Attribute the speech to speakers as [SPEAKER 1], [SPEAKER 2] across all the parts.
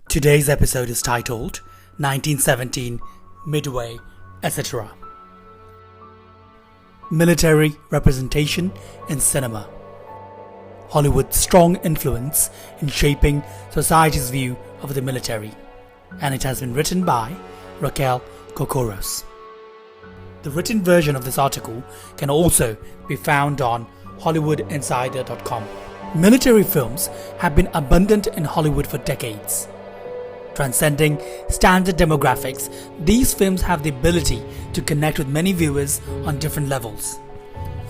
[SPEAKER 1] Today's episode is titled 1917, Midway, etc. Military representation in cinema. Hollywood's strong influence in shaping society's view of the military, and it has been written by Raquel Kokoros. The written version of this article can also be found on HollywoodInsider.com. Military films have been abundant in Hollywood for decades. Transcending standard demographics, these films have the ability to connect with many viewers on different levels,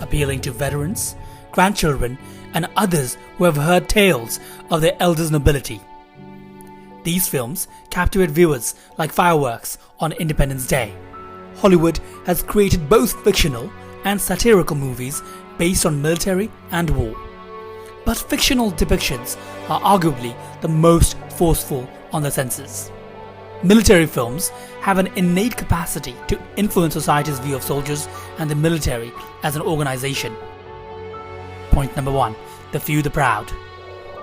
[SPEAKER 1] appealing to veterans, grandchildren, and others who have heard tales of their elders' nobility. These films captivate viewers like fireworks on Independence Day. Hollywood has created both fictional and satirical movies based on military and war. But fictional depictions are arguably the most forceful on the senses. Military films have an innate capacity to influence society's view of soldiers and the military as an organization. Point number 1. The few, the proud.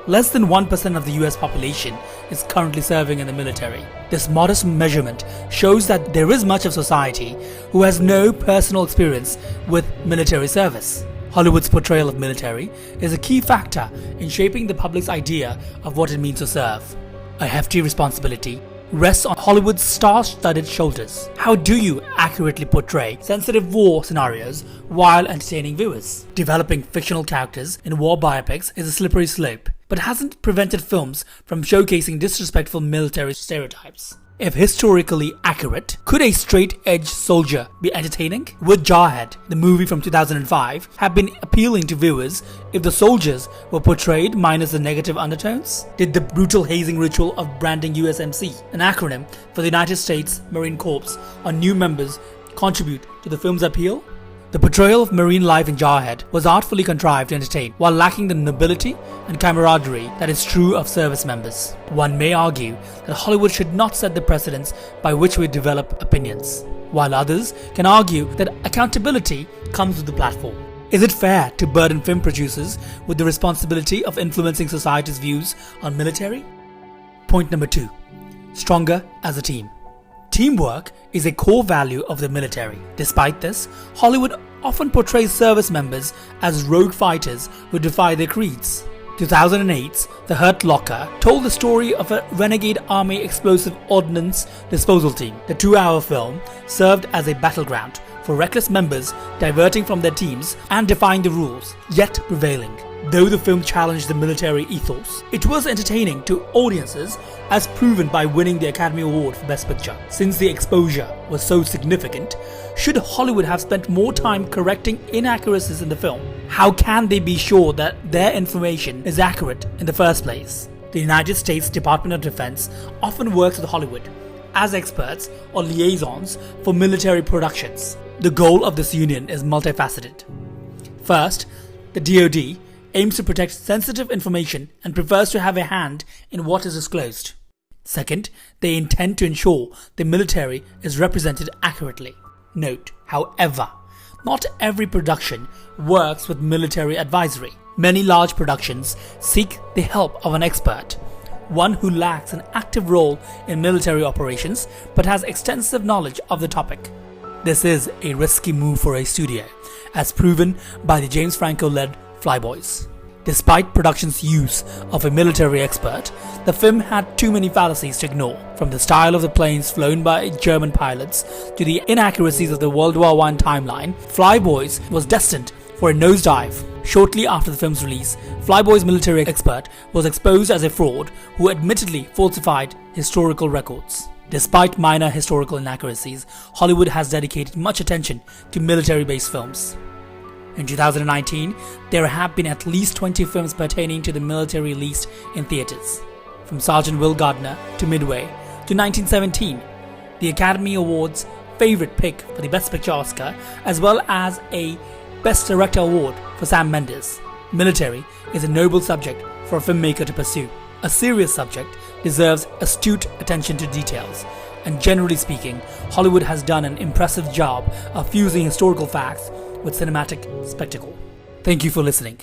[SPEAKER 1] Less than 1% of the US population is currently serving in the military. This modest measurement shows that there is much of society who has no personal experience with military service. Hollywood's portrayal of military is a key factor in shaping the public's idea of what it means to serve. A hefty responsibility rests on Hollywood's star-studded shoulders. How do you accurately portray sensitive war scenarios while entertaining viewers? Developing fictional characters in war biopics is a slippery slope, but hasn't prevented films from showcasing disrespectful military stereotypes. If historically accurate, could a straight-edge soldier be entertaining? Would Jarhead, the movie from 2005, have been appealing to viewers if the soldiers were portrayed minus the negative undertones? Did the brutal hazing ritual of branding USMC, an acronym for the United States Marine Corps, on new members contribute to the film's appeal? The portrayal of Marine life in Jarhead was artfully contrived to entertain, while lacking the nobility and camaraderie that is true of service members. One may argue that Hollywood should not set the precedents by which we develop opinions, while others can argue that accountability comes with the platform. Is it fair to burden film producers with the responsibility of influencing society's views on military? Point number 2. Stronger as a team. Teamwork is a core value of the military. Despite this, Hollywood often portrays service members as rogue fighters who defy their creeds. 2008's The Hurt Locker told the story of a renegade army explosive ordnance disposal team. The 2-hour film served as a battleground for reckless members diverting from their teams and defying the rules, yet prevailing. Though the film challenged the military ethos, it was entertaining to audiences as proven by winning the Academy Award for Best Picture. Since the exposure was so significant, should Hollywood have spent more time correcting inaccuracies in the film? How can they be sure that their information is accurate in the first place? The United States Department of Defense often works with Hollywood as experts or liaisons for military productions. The goal of this union is multifaceted. First, the DoD aims to protect sensitive information and prefers to have a hand in what is disclosed. Second, they intend to ensure the military is represented accurately. Note, however, not every production works with military advisory. Many large productions seek the help of an expert, one who lacks an active role in military operations but has extensive knowledge of the topic. This is a risky move for a studio, as proven by the James Franco-led Flyboys. Despite production's use of a military expert, the film had too many fallacies to ignore, from the style of the planes flown by German pilots to the inaccuracies of the World War I timeline. Flyboys was destined for a nosedive. Shortly after the film's release, Flyboy's military expert was exposed as a fraud who admittedly falsified historical records. Despite minor historical inaccuracies, Hollywood has dedicated much attention to military-based films. In 2019, there have been at least 20 films pertaining to the military released in theaters. From Sergeant Will Gardner to Midway to 1917, the Academy Awards favorite pick for the Best Picture Oscar, as well as a Best Director award for Sam Mendes. Military is a noble subject for a filmmaker to pursue. A serious subject deserves astute attention to details, and generally speaking, Hollywood has done an impressive job of fusing historical facts with cinematic spectacle. Thank you for listening.